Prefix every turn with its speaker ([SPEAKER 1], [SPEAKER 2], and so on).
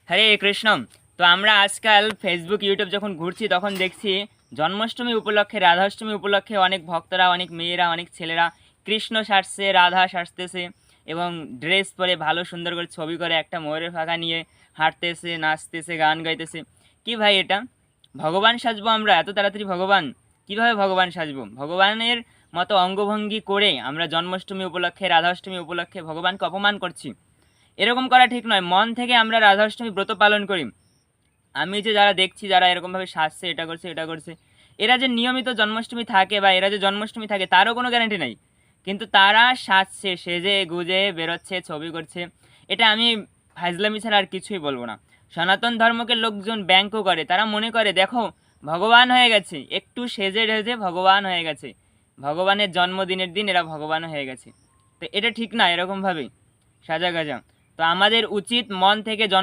[SPEAKER 1] হরে কৃষ্ণ। তো আমরা আজকাল ফেসবুক ইউটিউব যখন ঘুরছি তখন দেখছি জন্মাষ্টমী উপলক্ষে, রাধাষ্টমী উপলক্ষে অনেক ভক্তরা, অনেক মেয়েরা, অনেক ছেলেরা কৃষ্ণ সাজছে, রাধা সাজতেছে এবং ড্রেস পরে ভালো সুন্দর করে ছবি করে একটা ময়ূরের ফাঁকা নিয়ে হাঁটতেছে, নাচতেছে, গান গাইতেছে। কি ভাই এটা? ভগবান সাজবো আমরা এত তাড়াতাড়ি? ভগবান কিভাবে ভগবান সাজবো? ভগবানের মতো অঙ্গভঙ্গি করে আমরা জন্মাষ্টমী উপলক্ষে, রাধাষ্টমী উপলক্ষে ভগবানকে অপমান করছি। এরকম করা ঠিক নয়। মন থেকে আমরা রাধাষ্টমী ব্রত পালন করি। আমি যে যারা দেখছি, যারা এরকমভাবে সাজছে, এটা করছে, এটা করছে, এরা যে নিয়মিত জন্মাষ্টমী থাকে বা এরা যে জন্মাষ্টমী থাকে তারও কোনো গ্যারান্টি নেই। কিন্তু তারা সাজছে, সেজে গুজে বেরোচ্ছে, ছবি করছে। এটা আমি ফাজলামি ছাড়া আর কিছুই বলবো না। সনাতন ধর্মকে লোকজন ব্যাংকও করে, তারা মনে করে দেখো ভগবান হয়ে গেছে, একটু সেজে ঢেজে ভগবান হয়ে গেছে, ভগবানের জন্মদিনের দিন এরা ভগবান হয়ে গেছে। তো এটা ঠিক না এরকমভাবে সাজা গাজা। তো আমাদের উচিত মন থেকে জন্ম